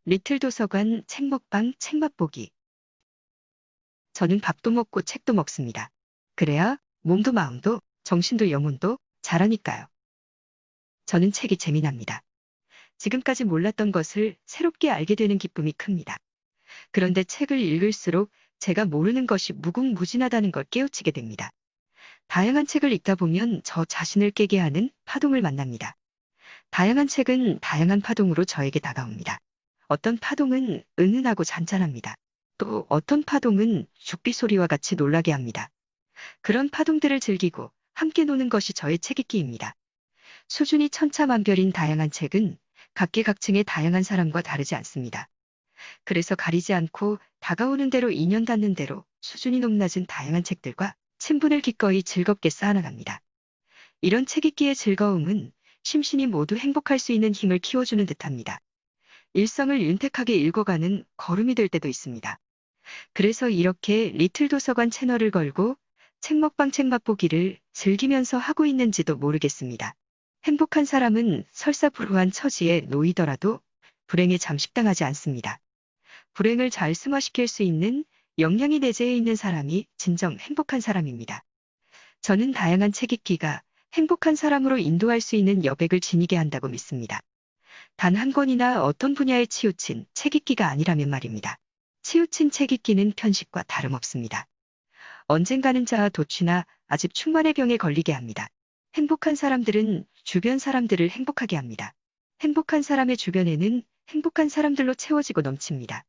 리틀 도서관 책 먹방 책 맛보기. 저는 밥도 먹고 책도 먹습니다. 그래야 몸도 마음도 정신도 영혼도 자라니까요. 저는 책이 재미납니다. 지금까지 몰랐던 것을 새롭게 알게 되는 기쁨이 큽니다. 그런데 책을 읽을수록 제가 모르는 것이 무궁무진하다는 걸 깨우치게 됩니다. 다양한 책을 읽다 보면 저 자신을 깨게 하는 파동을 만납니다. 다양한 책은 다양한 파동으로 저에게 다가옵니다. 어떤 파동은 은은하고 잔잔합니다. 또 어떤 파동은 죽비 소리와 같이 놀라게 합니다. 그런 파동들을 즐기고 함께 노는 것이 저의 책 읽기입니다. 수준이 천차만별인 다양한 책은 각계각층의 다양한 사람과 다르지 않습니다. 그래서 가리지 않고 다가오는 대로 인연 닿는 대로 수준이 높낮은 다양한 책들과 친분을 기꺼이 즐겁게 쌓아나갑니다. 이런 책 읽기의 즐거움은 심신이 모두 행복할 수 있는 힘을 키워주는 듯합니다. 일상을 윤택하게 읽어가는 걸음이 될 때도 있습니다. 그래서 이렇게 리틀 도서관 채널을 걸고 책 먹방 책 맛보기를 즐기면서 하고 있는지도 모르겠습니다. 행복한 사람은 설사 불우한 처지에 놓이더라도 불행에 잠식당하지 않습니다. 불행을 잘 승화시킬 수 있는 역량이 내재해 있는 사람이 진정 행복한 사람입니다. 저는 다양한 책 읽기가 행복한 사람으로 인도할 수 있는 여백을 지니게 한다고 믿습니다. 단 한 권이나 어떤 분야에 치우친 책 읽기가 아니라면 말입니다. 치우친 책 읽기는 편식과 다름없습니다. 언젠가는 자아 도취나 아집 충만의 병에 걸리게 합니다. 행복한 사람들은 주변 사람들을 행복하게 합니다. 행복한 사람의 주변에는 행복한 사람들로 채워지고 넘칩니다.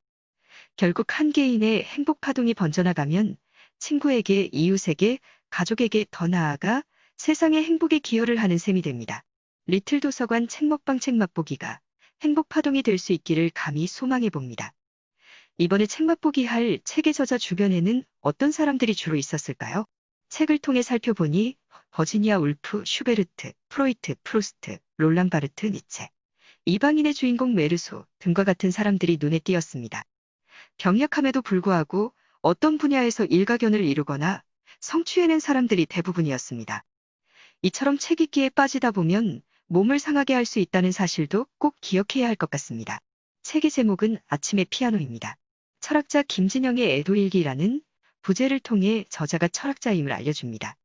결국 한 개인의 행복 파동이 번져나가면 친구에게, 이웃에게, 가족에게 더 나아가 세상의 행복에 기여를 하는 셈이 됩니다. 리틀 도서관 책 먹방 책 맛보기가 행복 파동이 될 수 있기를 감히 소망해 봅니다. 이번에 책 맛보기 할 책의 저자 주변에는 어떤 사람들이 주로 있었을까요? 책을 통해 살펴보니 버지니아 울프, 슈베르트, 프로이트, 프루스트, 롤랑 바르트, 니체, 이방인의 주인공 메르소 등과 같은 사람들이 눈에 띄었습니다. 병약함에도 불구하고 어떤 분야에서 일가견을 이루거나 성취해낸 사람들이 대부분이었습니다. 이처럼 책 읽기에 빠지다 보면 몸을 상하게 할 수 있다는 사실도 꼭 기억해야 할 것 같습니다. 책의 제목은 아침의 피아노입니다. 철학자 김진영의 애도일기라는 부제를 통해 저자가 철학자임을 알려줍니다.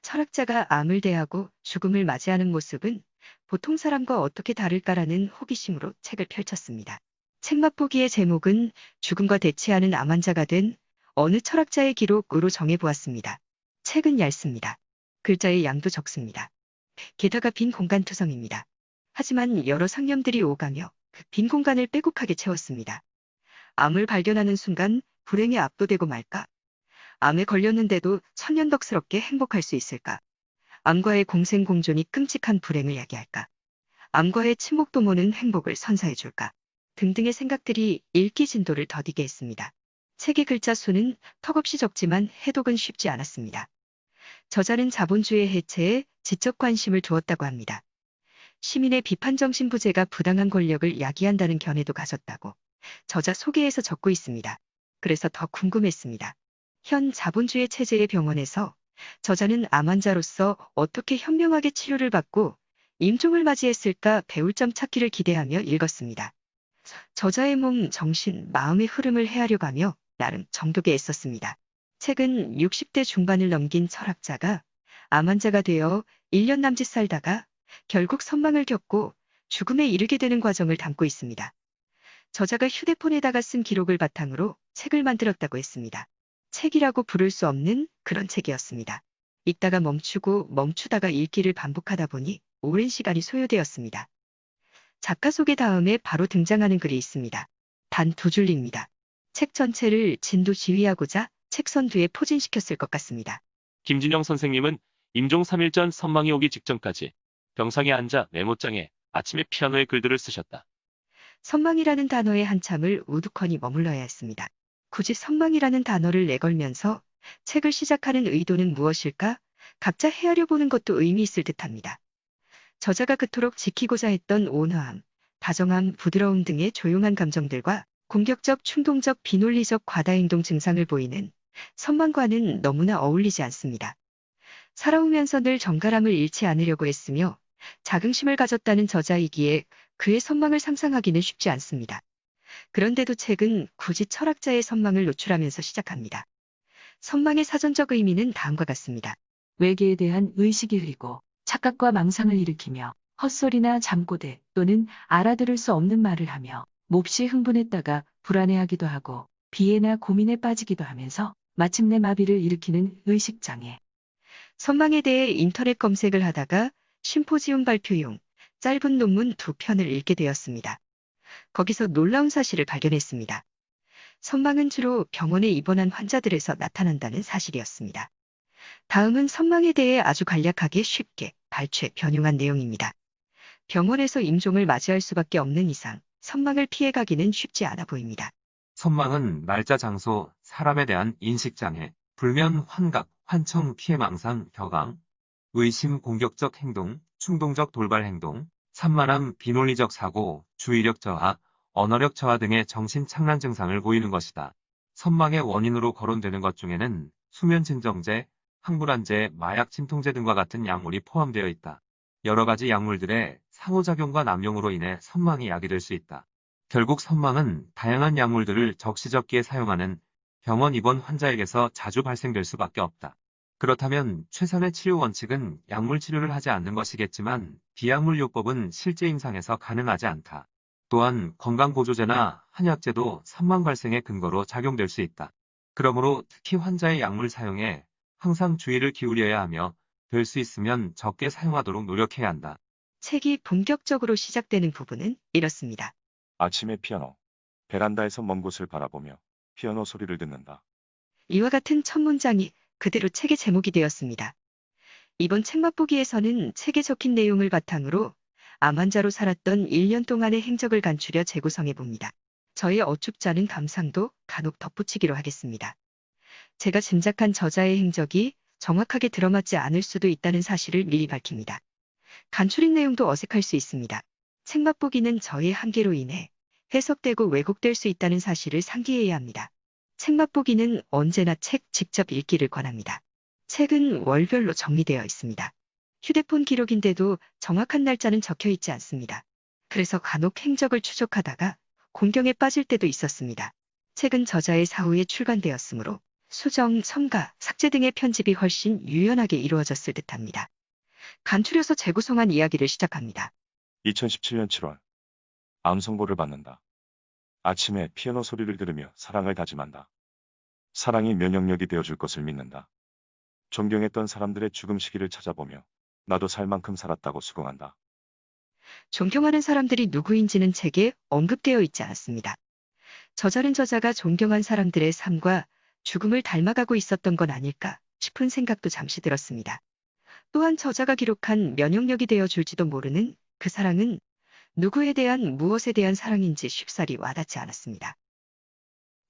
철학자가 암을 대하고 죽음을 맞이하는 모습은 보통 사람과 어떻게 다를까라는 호기심으로 책을 펼쳤습니다. 책 맛보기의 제목은 죽음과 대치하는 암 환자가 된 어느 철학자의 기록으로 정해보았습니다. 책은 얇습니다. 글자의 양도 적습니다. 게다가 빈 공간 투성입니다. 하지만 여러 상념들이 오가며 그 빈 공간을 빼곡하게 채웠습니다. 암을 발견하는 순간 불행에 압도되고 말까? 암에 걸렸는데도 천년덕스럽게 행복할 수 있을까? 암과의 공생공존이 끔찍한 불행을 야기할까? 암과의 친목도모는 행복을 선사해줄까? 등등의 생각들이 읽기 진도를 더디게 했습니다. 책의 글자 수는 턱없이 적지만 해독은 쉽지 않았습니다. 저자는 자본주의 해체에 지적 관심을 두었다고 합니다. 시민의 비판정신 부재가 부당한 권력을 야기한다는 견해도 가졌다고 저자 소개에서 적고 있습니다. 그래서 더 궁금했습니다. 현 자본주의 체제의 병원에서 저자는 암 환자로서 어떻게 현명하게 치료를 받고 임종을 맞이했을까 배울 점 찾기를 기대하며 읽었습니다. 저자의 몸, 정신, 마음의 흐름을 헤아려가며 나름 정독에 애썼습니다. 책은 60대 중반을 넘긴 철학자가 암 환자가 되어 1년 남짓 살다가 결국 선망을 겪고 죽음에 이르게 되는 과정을 담고 있습니다. 저자가 휴대폰에다가 쓴 기록을 바탕으로 책을 만들었다고 했습니다. 책이라고 부를 수 없는 그런 책이었습니다. 읽다가 멈추고 멈추다가 읽기를 반복하다 보니 오랜 시간이 소요되었습니다. 작가 소개 다음에 바로 등장하는 글이 있습니다. 단 2줄입니다. 책 전체를 진두지휘하고자 책 선두에 포진시켰을 것 같습니다. 김진영 선생님은 임종 3일 전 선망이 오기 직전까지 병상에 앉아 메모장에 아침에 피아노의 글들을 쓰셨다. 선망이라는 단어에 한참을 우두커니 머물러야 했습니다. 굳이 선망이라는 단어를 내걸면서 책을 시작하는 의도는 무엇일까? 각자 헤아려보는 것도 의미 있을 듯합니다. 저자가 그토록 지키고자 했던 온화함, 다정함, 부드러움 등의 조용한 감정들과 공격적, 충동적, 비논리적 과다행동 증상을 보이는 선망과는 너무나 어울리지 않습니다. 살아오면서 늘 정갈함을 잃지 않으려고 했으며 자긍심을 가졌다는 저자이기에 그의 선망을 상상하기는 쉽지 않습니다. 그런데도 책은 굳이 철학자의 선망을 노출하면서 시작합니다. 선망의 사전적 의미는 다음과 같습니다. 외계에 대한 의식이 흐리고 착각과 망상을 일으키며 헛소리나 잠꼬대 또는 알아들을 수 없는 말을 하며 몹시 흥분했다가 불안해하기도 하고 비애나 고민에 빠지기도 하면서 마침내 마비를 일으키는 의식장애. 선망에 대해 인터넷 검색을 하다가 심포지움 발표용 짧은 논문 2편을 읽게 되었습니다. 거기서 놀라운 사실을 발견했습니다. 선망은 주로 병원에 입원한 환자들에서 나타난다는 사실이었습니다. 다음은 선망에 대해 아주 간략하게 쉽게 발췌 변형한 내용입니다. 병원에서 임종을 맞이할 수밖에 없는 이상 선망을 피해가기는 쉽지 않아 보입니다. 선망은 날짜, 장소, 사람에 대한 인식장애, 불면, 환각, 환청, 피해망상, 격앙, 의심, 공격적 행동, 충동적 돌발 행동, 산만함, 비논리적 사고, 주의력 저하, 언어력 저하 등의 정신착란 증상을 보이는 것이다. 선망의 원인으로 거론되는 것 중에는 수면진정제, 항불안제, 마약 진통제 등과 같은 약물이 포함되어 있다. 여러 가지 약물들의 상호작용과 남용으로 인해 선망이 야기될 수 있다. 결국 선망은 다양한 약물들을 적시적기에 사용하는 병원 입원 환자에게서 자주 발생될 수밖에 없다. 그렇다면 최선의 치료 원칙은 약물 치료를 하지 않는 것이겠지만 비약물요법은 실제 임상에서 가능하지 않다. 또한 건강보조제나 한약제도 선망 발생의 근거로 작용될 수 있다. 그러므로 특히 환자의 약물 사용에 항상 주의를 기울여야 하며 될 수 있으면 적게 사용하도록 노력해야 한다. 책이 본격적으로 시작되는 부분은 이렇습니다. 아침에 피아노. 베란다에서 먼 곳을 바라보며 피아노 소리를 듣는다. 이와 같은 첫 문장이 그대로 책의 제목이 되었습니다. 이번 책 맛보기에서는 책에 적힌 내용을 바탕으로 암 환자로 살았던 1년 동안의 행적을 간추려 재구성해 봅니다. 저의 어춥지 않은 감상도 간혹 덧붙이기로 하겠습니다. 제가 짐작한 저자의 행적이 정확하게 들어맞지 않을 수도 있다는 사실을 미리 밝힙니다. 간추린 내용도 어색할 수 있습니다. 책 맛보기는 저의 한계로 인해 해석되고 왜곡될 수 있다는 사실을 상기해야 합니다. 책 맛보기는 언제나 책 직접 읽기를 권합니다. 책은 월별로 정리되어 있습니다. 휴대폰 기록인데도 정확한 날짜는 적혀 있지 않습니다. 그래서 간혹 행적을 추적하다가 공경에 빠질 때도 있었습니다. 책은 저자의 사후에 출간되었으므로 수정, 첨가, 삭제 등의 편집이 훨씬 유연하게 이루어졌을 듯합니다. 간추려서 재구성한 이야기를 시작합니다. 2017년 7월. 암 선고를 받는다. 아침에 피아노 소리를 들으며 사랑을 다짐한다. 사랑이 면역력이 되어줄 것을 믿는다. 존경했던 사람들의 죽음 시기를 찾아보며 나도 살 만큼 살았다고 수긍한다. 존경하는 사람들이 누구인지는 책에 언급되어 있지 않았습니다. 저자는 저자가 존경한 사람들의 삶과 죽음을 닮아가고 있었던 건 아닐까 싶은 생각도 잠시 들었습니다. 또한 저자가 기록한 면역력이 되어줄지도 모르는 그 사랑은 누구에 대한 무엇에 대한 사랑인지 쉽사리 와닿지 않았습니다.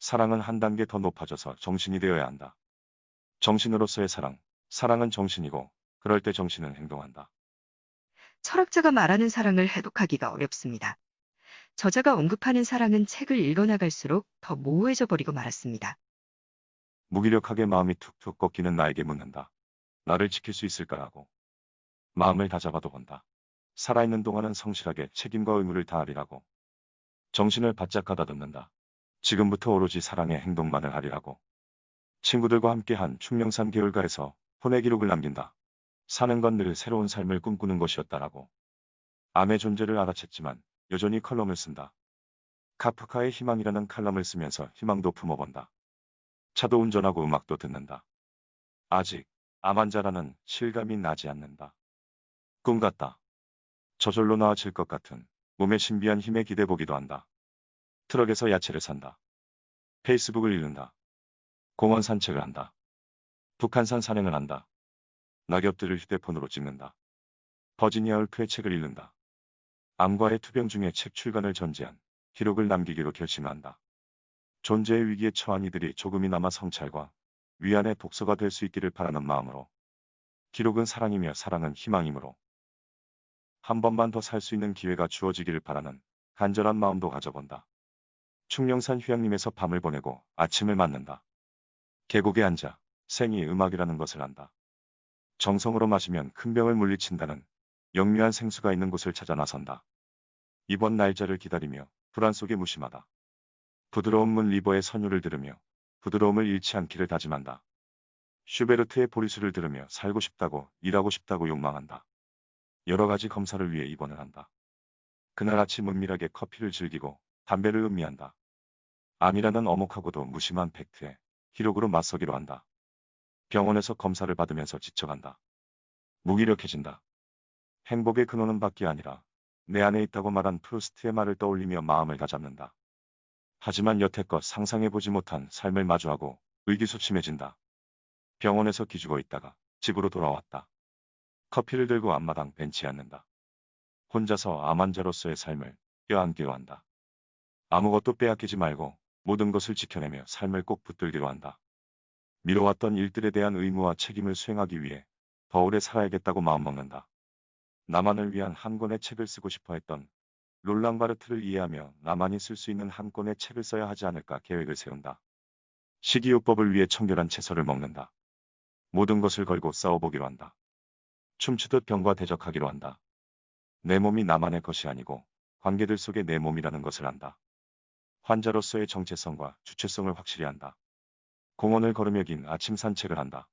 사랑은 한 단계 더 높아져서 정신이 되어야 한다. 정신으로서의 사랑. 사랑은 정신이고 그럴 때 정신은 행동한다. 철학자가 말하는 사랑을 해독하기가 어렵습니다. 저자가 언급하는 사랑은 책을 읽어나갈수록 더 모호해져 버리고 말았습니다. 무기력하게 마음이 툭툭 꺾이는 나에게 묻는다. 나를 지킬 수 있을까라고. 마음을 다잡아도 본다. 살아있는 동안은 성실하게 책임과 의무를 다하리라고. 정신을 바짝 가다듬는다. 지금부터 오로지 사랑의 행동만을 하리라고. 친구들과 함께한 충령산 개울가에서 혼의 기록을 남긴다. 사는 건 늘 새로운 삶을 꿈꾸는 것이었다라고. 암의 존재를 알아챘지만 여전히 컬럼을 쓴다. 카프카의 희망이라는 칼럼을 쓰면서 희망도 품어본다. 차도 운전하고 음악도 듣는다. 아직 암 환자라는 실감이 나지 않는다. 꿈 같다. 저절로 나아질 것 같은 몸의 신비한 힘에 기대보기도 한다. 트럭에서 야채를 산다. 페이스북을 읽는다. 공원 산책을 한다. 북한산 산행을 한다. 낙엽들을 휴대폰으로 찍는다. 버지니아 울프의 책을 읽는다. 암과의 투병 중에 책 출간을 전제한 기록을 남기기로 결심한다. 존재의 위기에 처한 이들이 조금이나마 성찰과 위안의 독서가 될 수 있기를 바라는 마음으로. 기록은 사랑이며 사랑은 희망이므로. 한 번만 더 살 수 있는 기회가 주어지기를 바라는 간절한 마음도 가져본다. 충령산 휴양림에서 밤을 보내고 아침을 맞는다. 계곡에 앉아 생이 음악이라는 것을 안다. 정성으로 마시면 큰 병을 물리친다는 영유한 생수가 있는 곳을 찾아 나선다. 이번 날짜를 기다리며 불안 속에 무심하다. 부드러운 문 리버의 선율을 들으며 부드러움을 잃지 않기를 다짐한다. 슈베르트의 보리수를 들으며 살고 싶다고, 일하고 싶다고 욕망한다. 여러 가지 검사를 위해 입원을 한다. 그날 아침 은밀하게 커피를 즐기고 담배를 음미한다. 암이라는 엄혹하고도 무심한 팩트에 기록으로 맞서기로 한다. 병원에서 검사를 받으면서 지쳐간다. 무기력해진다. 행복의 근원은 밖이 아니라 내 안에 있다고 말한 프루스트의 말을 떠올리며 마음을 다잡는다. 하지만 여태껏 상상해보지 못한 삶을 마주하고 의기소침해진다. 병원에서 기죽어 있다가 집으로 돌아왔다. 커피를 들고 앞마당 벤치에 앉는다. 혼자서 암 환자로서의 삶을 껴안기로 한다. 아무것도 빼앗기지 말고 모든 것을 지켜내며 삶을 꼭 붙들기로 한다. 미뤄왔던 일들에 대한 의무와 책임을 수행하기 위해 더 오래 살아야겠다고 마음먹는다. 나만을 위한 한 권의 책을 쓰고 싶어 했던 롤랑 바르트를 이해하며 나만이 쓸 수 있는 한 권의 책을 써야 하지 않을까 계획을 세운다. 식이요법을 위해 청결한 채소를 먹는다. 모든 것을 걸고 싸워보기로 한다. 춤추듯 병과 대적하기로 한다. 내 몸이 나만의 것이 아니고 관계들 속의 내 몸이라는 것을 안다. 환자로서의 정체성과 주체성을 확실히 한다. 공원을 걸으며 긴 아침 산책을 한다.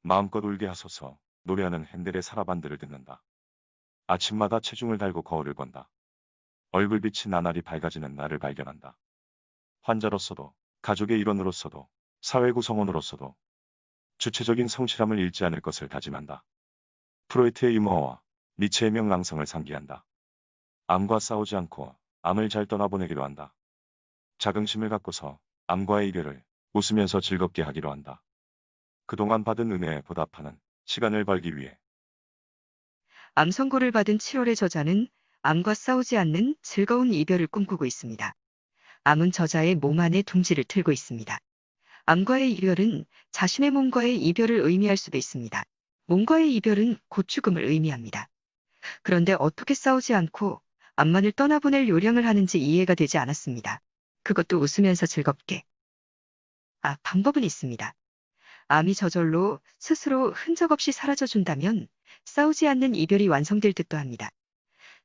마음껏 울게 하소서 노래하는 핸델의 사라반드를 듣는다. 아침마다 체중을 달고 거울을 본다. 얼굴빛이 나날이 밝아지는 나를 발견한다. 환자로서도, 가족의 일원으로서도, 사회 구성원으로서도 주체적인 성실함을 잃지 않을 것을 다짐한다. 프로이트의 유머와 니체의 명랑성을 상기한다. 암과 싸우지 않고 암을 잘 떠나보내기로 한다. 자긍심을 갖고서 암과의 이별을 웃으면서 즐겁게 하기로 한다. 그동안 받은 은혜에 보답하는 시간을 벌기 위해. 암 선고를 받은 7월의 저자는 암과 싸우지 않는 즐거운 이별을 꿈꾸고 있습니다. 암은 저자의 몸 안에 둥지를 틀고 있습니다. 암과의 이별은 자신의 몸과의 이별을 의미할 수도 있습니다. 몸과의 이별은 곧 죽음을 의미합니다. 그런데 어떻게 싸우지 않고 암만을 떠나보낼 요량을 하는지 이해가 되지 않았습니다. 그것도 웃으면서 즐겁게. 방법은 있습니다. 암이 저절로 스스로 흔적 없이 사라져준다면 싸우지 않는 이별이 완성될 듯도 합니다.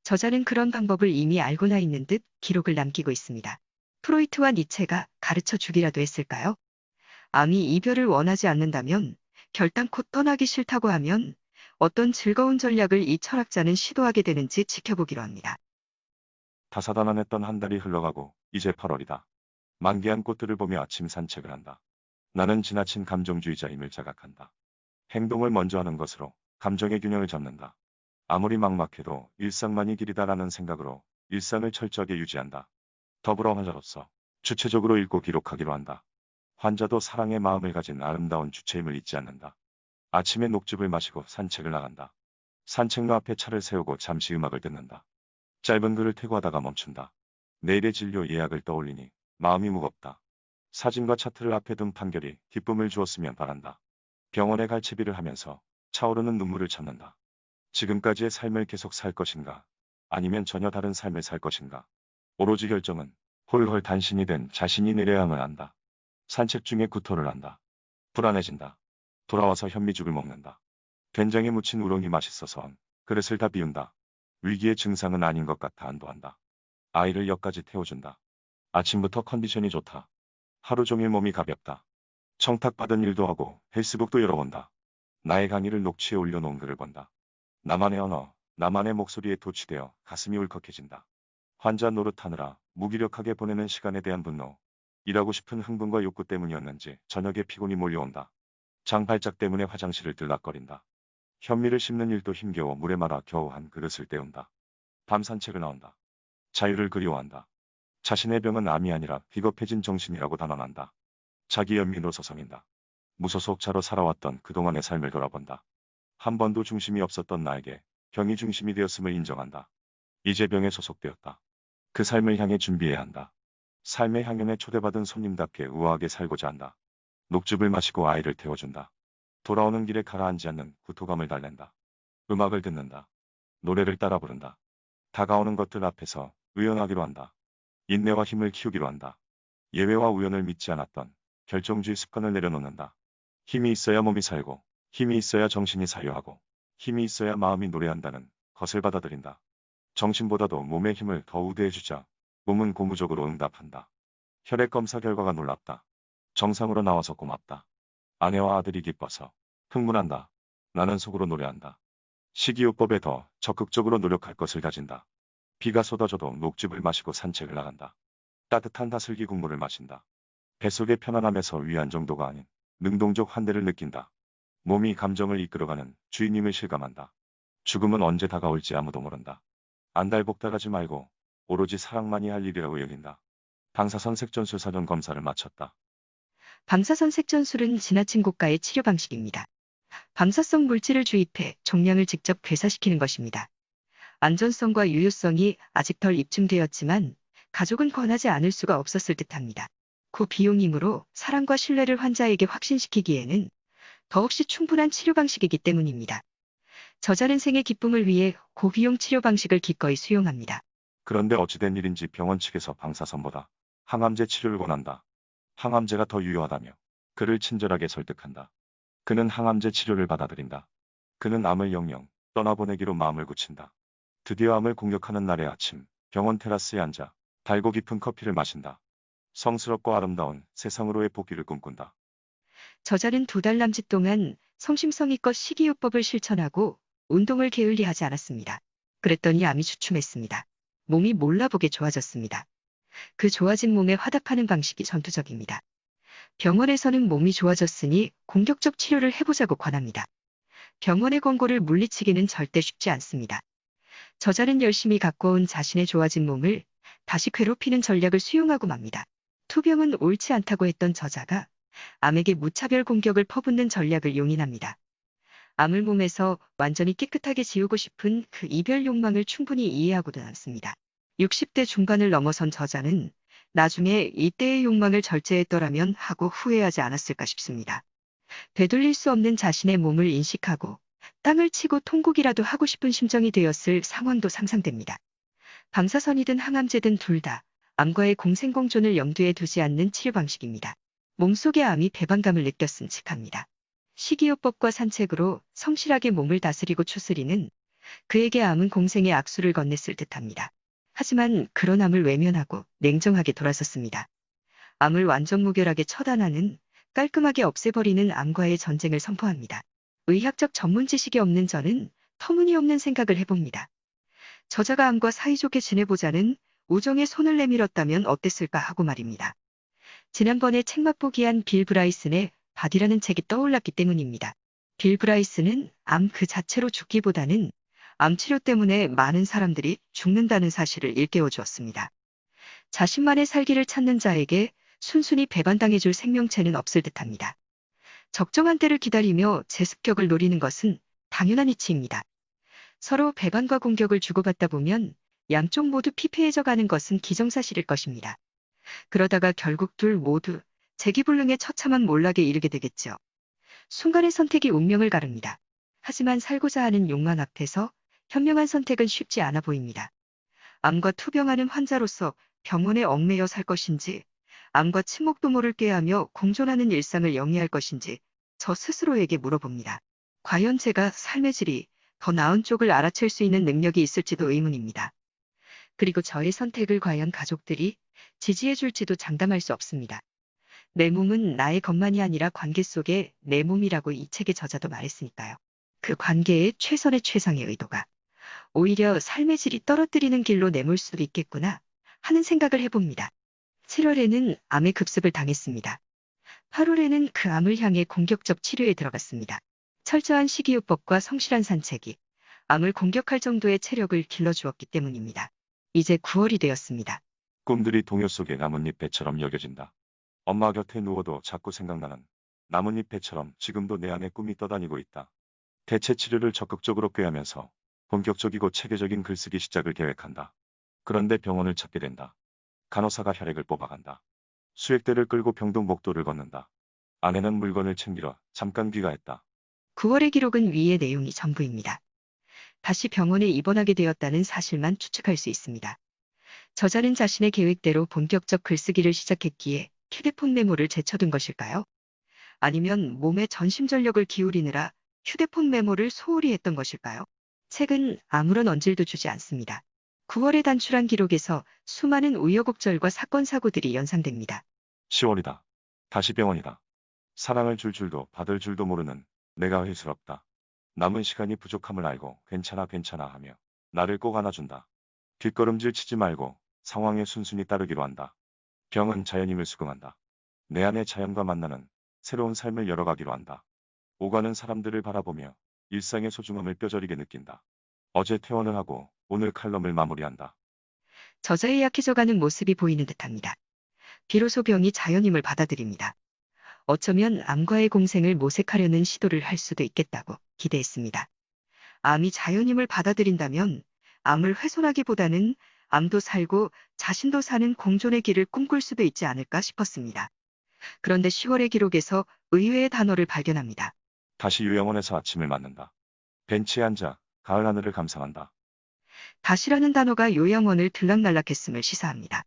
저자는 그런 방법을 이미 알고나 있는 듯 기록을 남기고 있습니다. 프로이트와 니체가 가르쳐 주기라도 했을까요? 암이 이별을 원하지 않는다면, 결단코 떠나기 싫다고 하면 어떤 즐거운 전략을 이 철학자는 시도하게 되는지 지켜보기로 합니다. 다사다난했던 한 달이 흘러가고 이제 8월이다. 만개한 꽃들을 보며 아침 산책을 한다. 나는 지나친 감정주의자임을 자각한다. 행동을 먼저 하는 것으로 감정의 균형을 잡는다. 아무리 막막해도 일상만이 길이다라는 생각으로 일상을 철저하게 유지한다. 더불어 환자로서 주체적으로 읽고 기록하기로 한다. 환자도 사랑의 마음을 가진 아름다운 주체임을 잊지 않는다. 아침에 녹즙을 마시고 산책을 나간다. 산책로 앞에 차를 세우고 잠시 음악을 듣는다. 짧은 글을 퇴고하다가 멈춘다. 내일의 진료 예약을 떠올리니 마음이 무겁다. 사진과 차트를 앞에 둔 판결이 기쁨을 주었으면 바란다. 병원에 갈 채비를 하면서 차오르는 눈물을 참는다. 지금까지의 삶을 계속 살 것인가? 아니면 전혀 다른 삶을 살 것인가? 오로지 결정은 홀홀 단신이 된 자신이 내려야만 한다. 산책 중에 구토를 한다. 불안해진다. 돌아와서 현미죽을 먹는다. 된장에 묻힌 우렁이 맛있어서 그릇을 다 비운다. 위기의 증상은 아닌 것 같아 안도한다. 아이를 역까지 태워준다. 아침부터 컨디션이 좋다. 하루 종일 몸이 가볍다. 청탁받은 일도 하고 헬스북도 열어본다. 나의 강의를 녹취해 올려놓은 글을 본다. 나만의 언어, 나만의 목소리에 도취되어 가슴이 울컥해진다. 환자 노릇하느라 무기력하게 보내는 시간에 대한 분노. 일하고 싶은 흥분과 욕구 때문이었는지 저녁에 피곤이 몰려온다. 장 발작 때문에 화장실을 들락거린다. 현미를 씹는 일도 힘겨워 물에 말아 겨우 한 그릇을 때운다. 밤 산책을 나온다. 자유를 그리워한다. 자신의 병은 암이 아니라 비겁해진 정신이라고 단언한다. 자기 연민으로 서성인다. 무소속자로 살아왔던 그동안의 삶을 돌아본다. 한 번도 중심이 없었던 나에게 병이 중심이 되었음을 인정한다. 이제 병에 소속되었다. 그 삶을 향해 준비해야 한다. 삶의 향연에 초대받은 손님답게 우아하게 살고자 한다. 녹즙을 마시고 아이를 태워준다. 돌아오는 길에 가라앉지 않는 구토감을 달랜다. 음악을 듣는다. 노래를 따라 부른다. 다가오는 것들 앞에서 의연하기로 한다. 인내와 힘을 키우기로 한다. 예외와 우연을 믿지 않았던 결정주의 습관을 내려놓는다. 힘이 있어야 몸이 살고, 힘이 있어야 정신이 사유하고, 힘이 있어야 마음이 노래한다는 것을 받아들인다. 정신보다도 몸의 힘을 더 우대해주자 몸은 고무적으로 응답한다. 혈액 검사 결과가 놀랍다. 정상으로 나와서 고맙다. 아내와 아들이 기뻐서 흥분한다. 나는 속으로 노래한다. 식이요법에 더 적극적으로 노력할 것을 다진다. 비가 쏟아져도 녹즙을 마시고 산책을 나간다. 따뜻한 다슬기 국물을 마신다. 뱃속의 편안함에서 위안 정도가 아닌 능동적 환대를 느낀다. 몸이 감정을 이끌어가는 주인님을 실감한다. 죽음은 언제 다가올지 아무도 모른다. 안달복달하지 말고 오로지 사랑만이 할 일이라고 여긴다. 방사선 색전술 사전 검사를 마쳤다. 방사선 색전술은 지나친 고가의 치료 방식입니다. 방사성 물질을 주입해 종양을 직접 괴사시키는 것입니다. 안전성과 유효성이 아직 덜 입증되었지만 가족은 권하지 않을 수가 없었을 듯합니다. 고비용이므로 사랑과 신뢰를 환자에게 확신시키기에는 더없이 충분한 치료 방식이기 때문입니다. 저자는 생의 기쁨을 위해 고비용 치료 방식을 기꺼이 수용합니다. 그런데 어찌된 일인지 병원 측에서 방사선보다 항암제 치료를 권한다. 항암제가 더 유효하다며 그를 친절하게 설득한다. 그는 항암제 치료를 받아들인다. 그는 암을 영영 떠나보내기로 마음을 굳힌다. 드디어 암을 공격하는 날의 아침, 병원 테라스에 앉아 달고 깊은 커피를 마신다. 성스럽고 아름다운 세상으로의 복귀를 꿈꾼다. 저자는 2달 남짓 동안 성심성의껏 식이요법을 실천하고 운동을 게을리하지 않았습니다. 그랬더니 암이 주춤했습니다. 몸이 몰라보게 좋아졌습니다. 그 좋아진 몸에 화답하는 방식이 전투적입니다. 병원에서는 몸이 좋아졌으니 공격적 치료를 해보자고 권합니다. 병원의 권고를 물리치기는 절대 쉽지 않습니다. 저자는 열심히 가꿔온 자신의 좋아진 몸을 다시 괴롭히는 전략을 수용하고 맙니다. 투병은 옳지 않다고 했던 저자가 암에게 무차별 공격을 퍼붓는 전략을 용인합니다. 암을 몸에서 완전히 깨끗하게 지우고 싶은 그 이별 욕망을 충분히 이해하고도 남습니다. 60대 중반을 넘어선 저자는 나중에 이때의 욕망을 절제했더라면 하고 후회하지 않았을까 싶습니다. 되돌릴 수 없는 자신의 몸을 인식하고 땅을 치고 통곡이라도 하고 싶은 심정이 되었을 상황도 상상됩니다. 방사선이든 항암제든 둘 다 암과의 공생공존을 염두에 두지 않는 치료 방식입니다. 몸속의 암이 배반감을 느꼈은 칙합니다. 식이요법과 산책으로 성실하게 몸을 다스리고 추스리는 그에게 암은 공생의 악수를 건넸을 듯합니다. 하지만 그런 암을 외면하고 냉정하게 돌아섰습니다. 암을 완전 무결하게 처단하는, 깔끔하게 없애버리는 암과의 전쟁을 선포합니다. 의학적 전문 지식이 없는 저는 터무니없는 생각을 해봅니다. 저자가 암과 사이좋게 지내보자는 우정의 손을 내밀었다면 어땠을까 하고 말입니다. 지난번에 책 맛보기한 빌 브라이슨의 바디라는 책이 떠올랐기 때문입니다. 빌 브라이슨은 암 그 자체로 죽기보다는 암 치료 때문에 많은 사람들이 죽는다는 사실을 일깨워 주었습니다. 자신만의 살기를 찾는 자에게 순순히 배반당해줄 생명체는 없을 듯합니다. 적정한 때를 기다리며 제습격을 노리는 것은 당연한 이치입니다. 서로 배반과 공격을 주고받다 보면 양쪽 모두 피폐해져 가는 것은 기정사실일 것입니다. 그러다가 결국 둘 모두 재기불능의 처참한 몰락에 이르게 되겠죠. 순간의 선택이 운명을 가릅니다. 하지만 살고자 하는 욕망 앞에서 현명한 선택은 쉽지 않아 보입니다. 암과 투병하는 환자로서 병원에 얽매여 살 것인지, 암과 친목도모를 꾀하며 공존하는 일상을 영위할 것인지 저 스스로에게 물어봅니다. 과연 제가 삶의 질이 더 나은 쪽을 알아챌 수 있는 능력이 있을지도 의문입니다. 그리고 저의 선택을 과연 가족들이 지지해 줄지도 장담할 수 없습니다. 내 몸은 나의 것만이 아니라 관계 속의 내 몸이라고 이 책의 저자도 말했으니까요. 그 관계의 최선의 최상의 의도가 오히려 삶의 질이 떨어뜨리는 길로 내몰 수도 있겠구나 하는 생각을 해봅니다. 7월에는 암의 급습을 당했습니다. 8월에는 그 암을 향해 공격적 치료에 들어갔습니다. 철저한 식이요법과 성실한 산책이 암을 공격할 정도의 체력을 길러주었기 때문입니다. 이제 9월이 되었습니다. 꿈들이 동요 속의 나뭇잎 배처럼 여겨진다. 엄마 곁에 누워도 자꾸 생각나는 나뭇잎 배처럼 지금도 내 안에 꿈이 떠다니고 있다. 대체 치료를 적극적으로 꾀하면서 본격적이고 체계적인 글쓰기 시작을 계획한다. 그런데 병원을 찾게 된다. 간호사가 혈액을 뽑아간다. 수액대를 끌고 병동 복도를 걷는다. 아내는 물건을 챙기러 잠깐 귀가했다. 9월의 기록은 위의 내용이 전부입니다. 다시 병원에 입원하게 되었다는 사실만 추측할 수 있습니다. 저자는 자신의 계획대로 본격적 글쓰기를 시작했기에 휴대폰 메모를 제쳐둔 것일까요? 아니면 몸에 전심전력을 기울이느라 휴대폰 메모를 소홀히 했던 것일까요? 책은 아무런 언질도 주지 않습니다. 9월의 단출한 기록에서 수많은 우여곡절과 사건 사고들이 연상됩니다. 10월이다. 다시 병원이다. 사랑을 줄 줄도 받을 줄도 모르는 내가 회수롭다. 남은 시간이 부족함을 알고 괜찮아 괜찮아 하며 나를 꼭 안아준다. 뒷걸음질 치지 말고 상황에 순순히 따르기로 한다. 병은 자연임을 수긍한다. 내 안의 자연과 만나는 새로운 삶을 열어가기로 한다. 오가는 사람들을 바라보며 일상의 소중함을 뼈저리게 느낀다. 어제 퇴원을 하고 오늘 칼럼을 마무리한다. 저자의 약해져가는 모습이 보이는 듯합니다. 비로소 병이 자연임을 받아들입니다. 어쩌면 암과의 공생을 모색하려는 시도를 할 수도 있겠다고 기대했습니다. 암이 자연임을 받아들인다면 암을 훼손하기보다는 암도 살고 자신도 사는 공존의 길을 꿈꿀 수도 있지 않을까 싶었습니다. 그런데 10월의 기록에서 의외의 단어를 발견합니다. 다시 요양원에서 아침을 맞는다. 벤치에 앉아 가을 하늘을 감상한다. 다시라는 단어가 요양원을 들락날락했음을 시사합니다.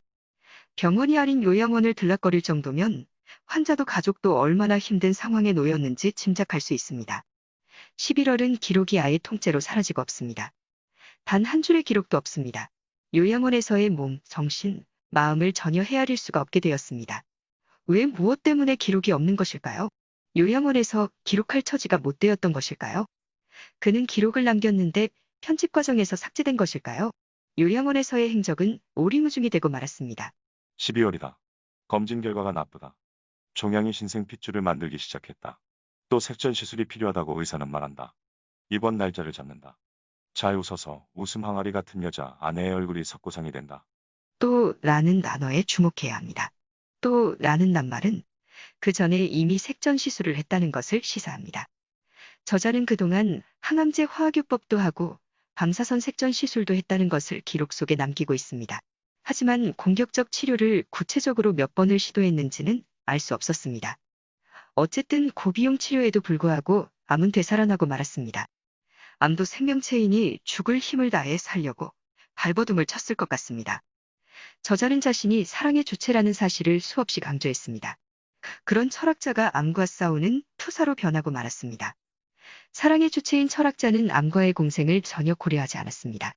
병원이 아닌 요양원을 들락거릴 정도면 환자도 가족도 얼마나 힘든 상황에 놓였는지 짐작할 수 있습니다. 11월은 기록이 아예 통째로 사라지고 없습니다. 단 한 줄의 기록도 없습니다. 요양원에서의 몸, 정신, 마음을 전혀 헤아릴 수가 없게 되었습니다. 왜 무엇 때문에 기록이 없는 것일까요? 요양원에서 기록할 처지가 못 되었던 것일까요? 그는 기록을 남겼는데 편집 과정에서 삭제된 것일까요? 요양원에서의 행적은 오리무중이 되고 말았습니다. 12월이다. 검진 결과가 나쁘다. 종양이 신생 핏줄을 만들기 시작했다. 또 색전 시술이 필요하다고 의사는 말한다. 입원 날짜를 잡는다. 잘 웃어서 웃음 항아리 같은 여자 아내의 얼굴이 석고상이 된다. 또 라는 단어에 주목해야 합니다. 또 라는 낱말은 그 전에 이미 색전 시술을 했다는 것을 시사합니다. 저자는 그동안 항암제 화학요법도 하고 방사선 색전 시술도 했다는 것을 기록 속에 남기고 있습니다. 하지만 공격적 치료를 구체적으로 몇 번을 시도했는지는 알 수 없었습니다. 어쨌든 고비용 치료에도 불구하고 암은 되살아나고 말았습니다. 암도 생명체이니 죽을 힘을 다해 살려고 발버둥을 쳤을 것 같습니다. 저자는 자신이 사랑의 주체라는 사실을 수없이 강조했습니다. 그런 철학자가 암과 싸우는 투사로 변하고 말았습니다. 사랑의 주체인 철학자는 암과의 공생을 전혀 고려하지 않았습니다.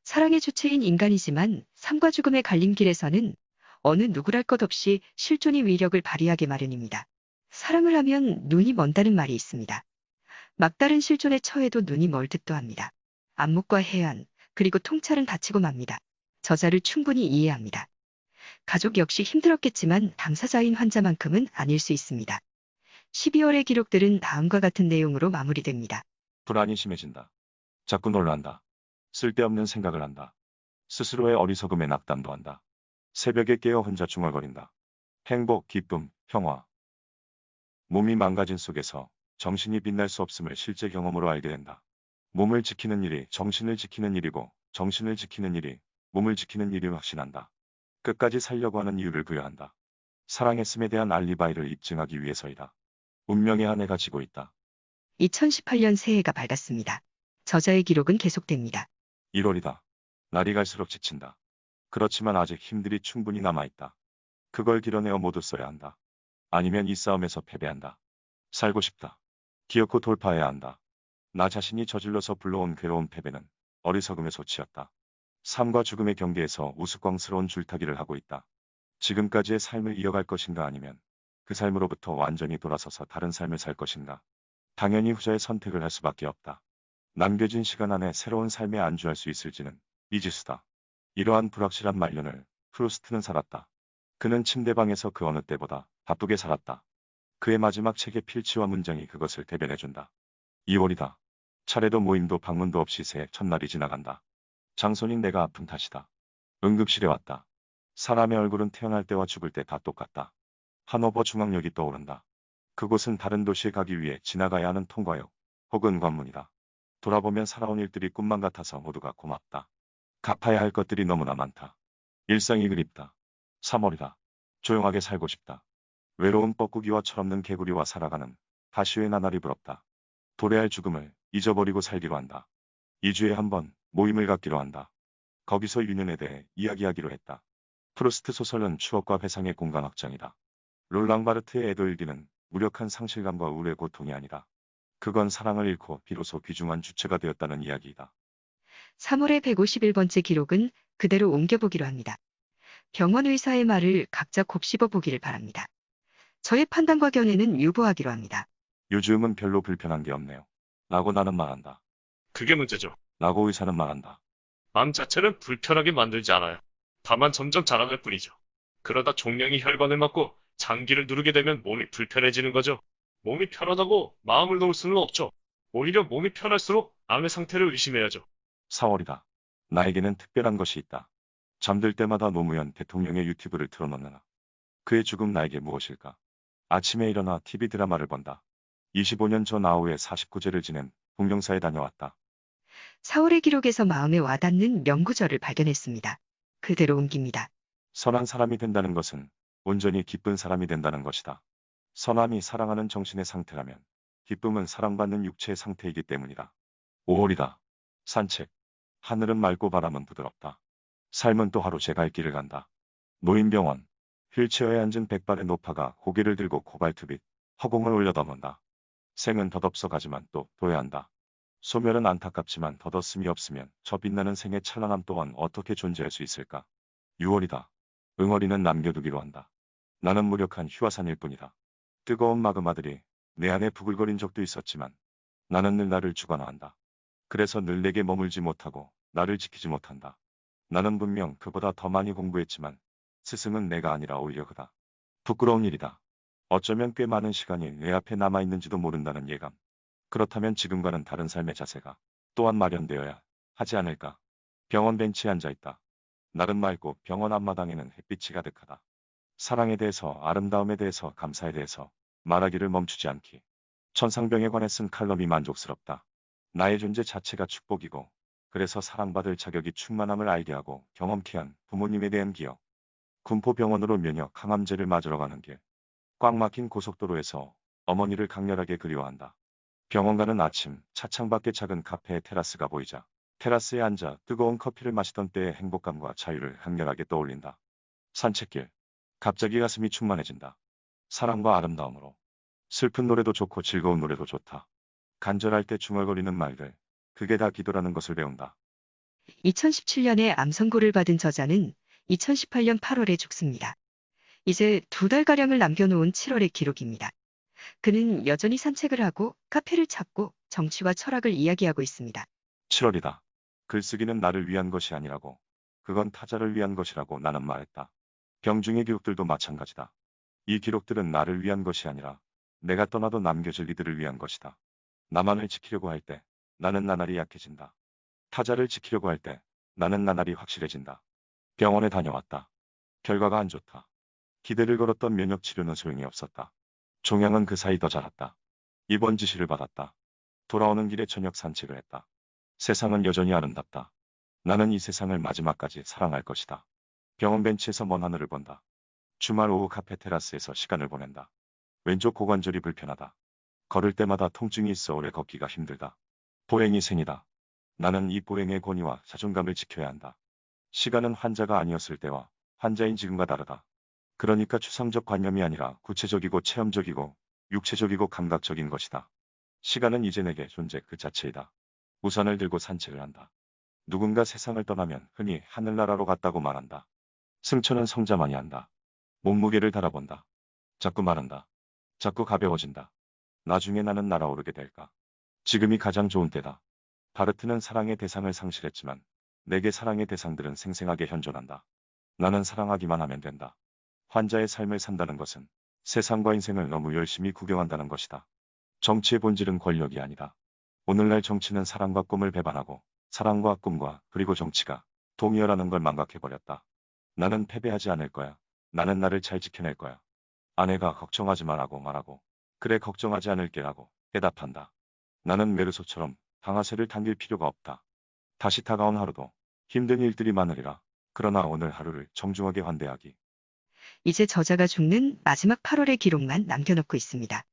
사랑의 주체인 인간이지만 삶과 죽음의 갈림길에서는 어느 누구랄 것 없이 실존이 위력을 발휘하게 마련입니다. 사랑을 하면 눈이 먼다는 말이 있습니다. 막다른 실존에 처해도 눈이 멀 듯도 합니다. 안목과 해안, 그리고 통찰은 다치고 맙니다. 저자를 충분히 이해합니다. 가족 역시 힘들었겠지만 당사자인 환자만큼은 아닐 수 있습니다. 12월의 기록들은 다음과 같은 내용으로 마무리됩니다. 불안이 심해진다. 자꾸 놀란다. 쓸데없는 생각을 한다. 스스로의 어리석음에 낙담도 한다. 새벽에 깨어 혼자 중얼거린다. 행복, 기쁨, 평화. 몸이 망가진 속에서 정신이 빛날 수 없음을 실제 경험으로 알게 된다. 몸을 지키는 일이 정신을 지키는 일이고 정신을 지키는 일이 몸을 지키는 일이 확신한다. 끝까지 살려고 하는 이유를 부여한다. 사랑했음에 대한 알리바이를 입증하기 위해서이다. 운명의 한 해가 지고 있다. 2018년 새해가 밝았습니다. 저자의 기록은 계속됩니다. 1월이다. 날이 갈수록 지친다. 그렇지만 아직 힘들이 충분히 남아있다. 그걸 길어내어 모두 써야 한다. 아니면 이 싸움에서 패배한다. 살고 싶다. 기어코 돌파해야 한다. 나 자신이 저질러서 불러온 괴로운 패배는 어리석음의 소치였다. 삶과 죽음의 경계에서 우스꽝스러운 줄타기를 하고 있다. 지금까지의 삶을 이어갈 것인가 아니면 그 삶으로부터 완전히 돌아서서 다른 삶을 살 것인가. 당연히 후자의 선택을 할 수밖에 없다. 남겨진 시간 안에 새로운 삶에 안주할 수 있을지는 미지수다. 이러한 불확실한 말년을 프루스트는 살았다. 그는 침대방에서 그 어느 때보다 바쁘게 살았다. 그의 마지막 책의 필치와 문장이 그것을 대변해준다. 2월이다. 차례도 모임도 방문도 없이 새해 첫날이 지나간다. 장손인 내가 아픈 탓이다. 응급실에 왔다. 사람의 얼굴은 태어날 때와 죽을 때 다 똑같다. 하노버 중앙역이 떠오른다. 그곳은 다른 도시에 가기 위해 지나가야 하는 통과역 혹은 관문이다. 돌아보면 살아온 일들이 꿈만 같아서 모두가 고맙다. 갚아야 할 것들이 너무나 많다. 일상이 그립다. 3월이다. 조용하게 살고 싶다. 외로운 뻐꾸기와 철없는 개구리와 살아가는 다시의 나날이 부럽다. 도래할 죽음을 잊어버리고 살기로 한다. 2주에 한 번 모임을 갖기로 한다. 거기서 유년에 대해 이야기하기로 했다. 프루스트 소설은 추억과 회상의 공간 확장이다. 롤랑 바르트의 애도일기는 무력한 상실감과 우울의 고통이 아니다. 그건 사랑을 잃고 비로소 귀중한 주체가 되었다는 이야기이다. 3월의 151번째 기록은 그대로 옮겨보기로 합니다. 병원 의사의 말을 각자 곱씹어 보기를 바랍니다. 저의 판단과 견해는 유보하기로 합니다. 요즘은 별로 불편한 게 없네요. 라고 나는 말한다. 그게 문제죠. 라고 의사는 말한다. 마음 자체는 불편하게 만들지 않아요. 다만 점점 자라날 뿐이죠. 그러다 종양이 혈관을 막고 장기를 누르게 되면 몸이 불편해지는 거죠. 몸이 편하다고 마음을 놓을 수는 없죠. 오히려 몸이 편할수록 암의 상태를 의심해야죠. 4월이다. 나에게는 특별한 것이 있다. 잠들 때마다 노무현 대통령의 유튜브를 틀어놓느라. 그의 죽음 나에게 무엇일까? 아침에 일어나 TV 드라마를 본다. 25년 전 아우의 49제를 지낸 동명사에 다녀왔다. 4월의 기록에서 마음에 와닿는 명구절을 발견했습니다. 그대로 옮깁니다. 선한 사람이 된다는 것은 온전히 기쁜 사람이 된다는 것이다. 선함이 사랑하는 정신의 상태라면 기쁨은 사랑받는 육체의 상태이기 때문이다. 5월이다. 산책. 하늘은 맑고 바람은 부드럽다. 삶은 또 하루 제 갈 길을 간다. 노인병원. 휠체어에 앉은 백발의 노파가 고개를 들고 코발트빛 허공을 올려다본다. 생은 덧없어 가지만 또 둬야 한다. 소멸은 안타깝지만 덧없음이 없으면 저 빛나는 생의 찬란함 또한 어떻게 존재할 수 있을까? 6월이다. 응어리는 남겨두기로 한다. 나는 무력한 휴화산일 뿐이다. 뜨거운 마그마들이 내 안에 부글거린 적도 있었지만 나는 늘 나를 주관한다. 그래서 늘 내게 머물지 못하고 나를 지키지 못한다. 나는 분명 그보다 더 많이 공부했지만 스승은 내가 아니라 오히려 그다. 부끄러운 일이다. 어쩌면 꽤 많은 시간이 내 앞에 남아있는지도 모른다는 예감. 그렇다면 지금과는 다른 삶의 자세가 또한 마련되어야 하지 않을까. 병원 벤치에 앉아있다. 날은 맑고 병원 앞마당에는 햇빛이 가득하다. 사랑에 대해서, 아름다움에 대해서, 감사에 대해서 말하기를 멈추지 않기. 천상병에 관해 쓴 칼럼이 만족스럽다. 나의 존재 자체가 축복이고 그래서 사랑받을 자격이 충만함을 알게 하고 경험케 한 부모님에 대한 기억. 군포병원으로 면역 항암제를 맞으러 가는 길. 꽉 막힌 고속도로에서 어머니를 강렬하게 그리워한다. 병원 가는 아침, 차창 밖에 작은 카페의 테라스가 보이자 테라스에 앉아 뜨거운 커피를 마시던 때의 행복감과 자유를 강렬하게 떠올린다. 산책길. 갑자기 가슴이 충만해진다. 사랑과 아름다움으로. 슬픈 노래도 좋고 즐거운 노래도 좋다. 간절할 때 중얼거리는 말들. 그게 다 기도라는 것을 배운다. 2017년에 암 선고를 받은 저자는 2018년 8월에 죽습니다. 이제 2달가량을 남겨놓은 7월의 기록입니다. 그는 여전히 산책을 하고 카페를 찾고 정치와 철학을 이야기하고 있습니다. 7월이다. 글쓰기는 나를 위한 것이 아니라고. 그건 타자를 위한 것이라고 나는 말했다. 병중의 기록들도 마찬가지다. 이 기록들은 나를 위한 것이 아니라 내가 떠나도 남겨질 이들을 위한 것이다. 나만을 지키려고 할 때 나는 나날이 약해진다. 타자를 지키려고 할 때 나는 나날이 확실해진다. 병원에 다녀왔다. 결과가 안 좋다. 기대를 걸었던 면역 치료는 소용이 없었다. 종양은 그 사이 더 자랐다. 입원 지시를 받았다. 돌아오는 길에 저녁 산책을 했다. 세상은 여전히 아름답다. 나는 이 세상을 마지막까지 사랑할 것이다. 병원 벤치에서 먼 하늘을 본다. 주말 오후 카페 테라스에서 시간을 보낸다. 왼쪽 고관절이 불편하다. 걸을 때마다 통증이 있어 오래 걷기가 힘들다. 보행이 생이다. 나는 이 보행의 권위와 자존감을 지켜야 한다. 시간은 환자가 아니었을 때와 환자인 지금과 다르다. 그러니까 추상적 관념이 아니라 구체적이고 체험적이고 육체적이고 감각적인 것이다. 시간은 이제 내게 존재 그 자체이다. 우산을 들고 산책을 한다. 누군가 세상을 떠나면 흔히 하늘나라로 갔다고 말한다. 승천은 성자만이 한다. 몸무게를 달아본다. 자꾸 마른다. 자꾸 가벼워진다. 나중에 나는 날아오르게 될까? 지금이 가장 좋은 때다. 바르트는 사랑의 대상을 상실했지만 내게 사랑의 대상들은 생생하게 현존한다. 나는 사랑하기만 하면 된다. 환자의 삶을 산다는 것은 세상과 인생을 너무 열심히 구경한다는 것이다. 정치의 본질은 권력이 아니다. 오늘날 정치는 사랑과 꿈을 배반하고 사랑과 꿈과 그리고 정치가 동의어라는 걸 망각해버렸다. 나는 패배하지 않을 거야. 나는 나를 잘 지켜낼 거야. 아내가 걱정하지 말라고 말하고 그래 걱정하지 않을게라고 대답한다. 나는 메르소처럼 방아쇠를 당길 필요가 없다. 다시 다가온 하루도 힘든 일들이 많으리라. 그러나 오늘 하루를 정중하게 환대하기. 이제 저자가 죽는 마지막 8월의 기록만 남겨놓고 있습니다.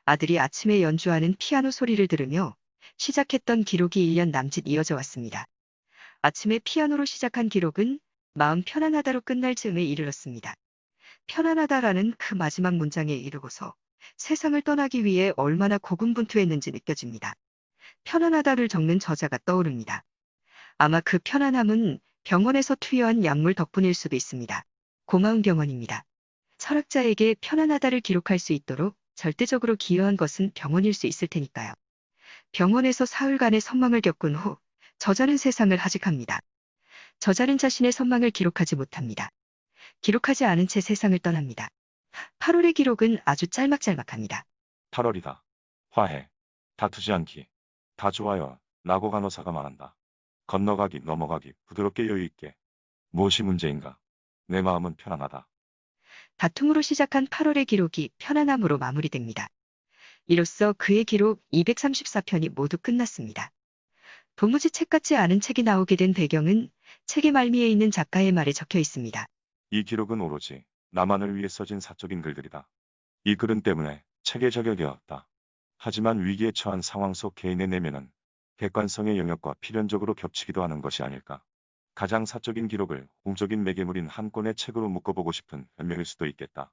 아들이 아침에 연주하는 피아노 소리를 들으며 시작했던 기록이 1년 남짓 이어져 왔습니다. 아침에 피아노로 시작한 기록은 마음 편안하다로 끝날 즈음에 이르렀습니다. 편안하다라는 그 마지막 문장에 이르고서 세상을 떠나기 위해 얼마나 고군분투했는지 느껴집니다. 편안하다를 적는 저자가 떠오릅니다. 아마 그 편안함은 병원에서 투여한 약물 덕분일 수도 있습니다. 고마운 병원입니다. 철학자에게 편안하다를 기록할 수 있도록 절대적으로 기여한 것은 병원일 수 있을 테니까요. 병원에서 사흘간의 선망을 겪은 후 저자는 세상을 하직합니다. 저자는 자신의 선망을 기록하지 못합니다. 기록하지 않은 채 세상을 떠납니다. 8월의 기록은 아주 짤막짤막합니다. 8월이다. 화해. 다투지 않기. 다 좋아요. 라고 간호사가 말한다. 건너가기, 넘어가기, 부드럽게 여유있게. 무엇이 문제인가? 내 마음은 편안하다. 다툼으로 시작한 8월의 기록이 편안함으로 마무리됩니다. 이로써 그의 기록 234편이 모두 끝났습니다. 도무지 책 같지 않은 책이 나오게 된 배경은 책의 말미에 있는 작가의 말에 적혀 있습니다. 이 기록은 오로지 나만을 위해 써진 사적인 글들이다. 이 글은 때문에 책의 저격이 없다. 하지만 위기에 처한 상황 속 개인의 내면은 객관성의 영역과 필연적으로 겹치기도 하는 것이 아닐까. 가장 사적인 기록을 공적인 매개물인 한 권의 책으로 묶어보고 싶은 변명일 수도 있겠다.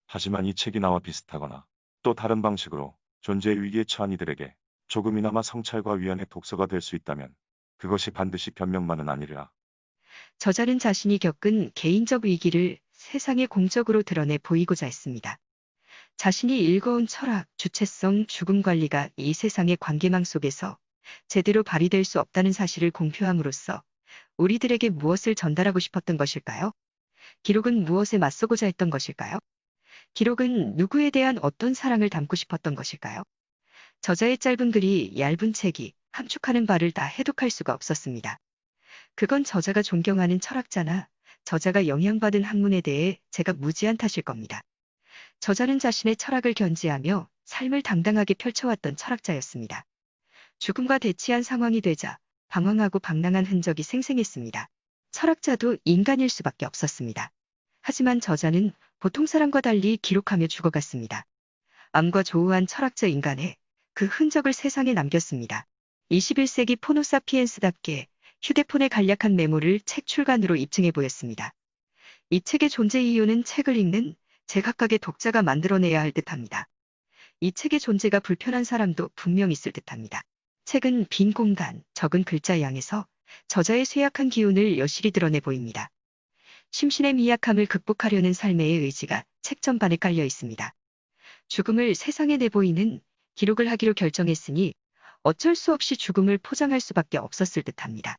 하지만 이 책이 나와 비슷하거나 또 다른 방식으로 존재의 위기에 처한 이들에게 조금이나마 성찰과 위안의 독서가 될 수 있다면 그것이 반드시 변명만은 아니리라. 저자는 자신이 겪은 개인적 위기를 세상에 공적으로 드러내 보이고자 했습니다. 자신이 읽어온 철학, 주체성, 죽음 관리가 이 세상의 관계망 속에서 제대로 발휘될 수 없다는 사실을 공표함으로써 우리들에게 무엇을 전달하고 싶었던 것일까요? 기록은 무엇에 맞서고자 했던 것일까요? 기록은 누구에 대한 어떤 사랑을 담고 싶었던 것일까요? 저자의 짧은 글이 얇은 책이 함축하는 바를 다 해독할 수가 없었습니다. 그건 저자가 존경하는 철학자나 저자가 영향받은 학문에 대해 제가 무지한 탓일 겁니다. 저자는 자신의 철학을 견지하며 삶을 당당하게 펼쳐왔던 철학자였습니다. 죽음과 대치한 상황이 되자 방황하고 방랑한 흔적이 생생했습니다. 철학자도 인간일 수밖에 없었습니다. 하지만 저자는 보통 사람과 달리 기록하며 죽어갔습니다. 암과 조우한 철학자 인간의 그 흔적을 세상에 남겼습니다. 21세기 포노사피엔스답게 휴대폰의 간략한 메모를 책 출간으로 입증해 보였습니다. 이 책의 존재 이유는 책을 읽는 제각각의 독자가 만들어내야 할 듯합니다. 이 책의 존재가 불편한 사람도 분명 있을 듯합니다. 책은 빈 공간, 적은 글자 양에서 저자의 쇠약한 기운을 여실히 드러내 보입니다. 심신의 미약함을 극복하려는 삶의 의지가 책 전반에 깔려 있습니다. 죽음을 세상에 내보이는 기록을 하기로 결정했으니 어쩔 수 없이 죽음을 포장할 수밖에 없었을 듯합니다.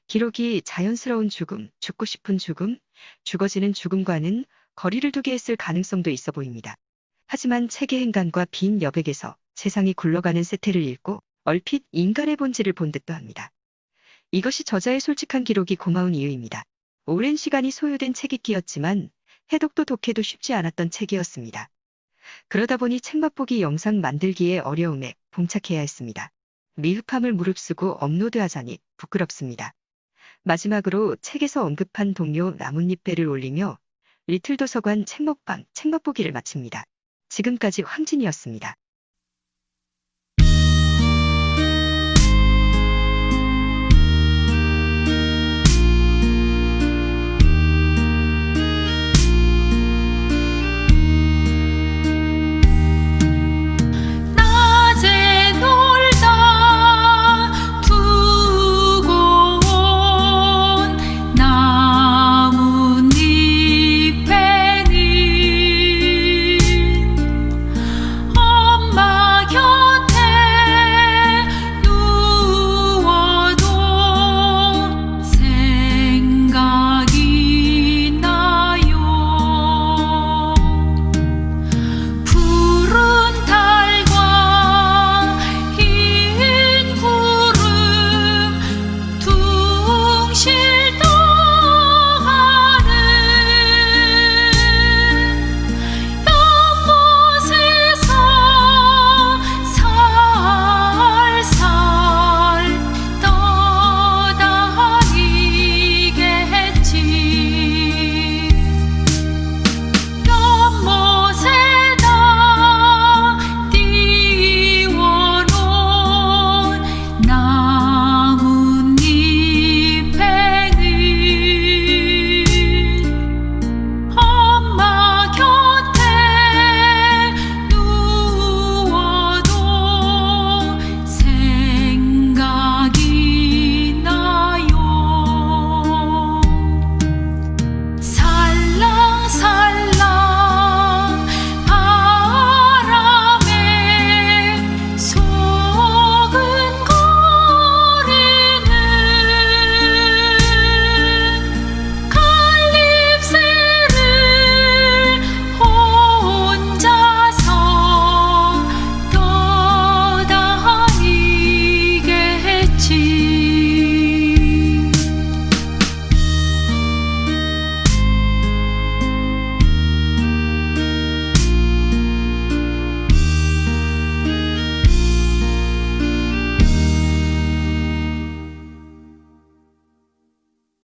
기록이 자연스러운 죽음, 죽고 싶은 죽음, 죽어지는 죽음과는 거리를 두게 했을 가능성도 있어 보입니다. 하지만 책의 행간과 빈 여백에서 세상이 굴러가는 세태를 읽고 얼핏 인간의 본질을 본 듯도 합니다. 이것이 저자의 솔직한 기록이 고마운 이유입니다. 오랜 시간이 소요된 책읽기였지만 해독도 독해도 쉽지 않았던 책이었습니다. 그러다 보니 책 맛보기 영상 만들기의 어려움에 봉착해야 했습니다. 미흡함을 무릅쓰고 업로드하자니 부끄럽습니다. 마지막으로 책에서 언급한 동료 나뭇잎배를 올리며 리틀 도서관 책먹방, 책 맛보기를 마칩니다. 지금까지 황진이었습니다.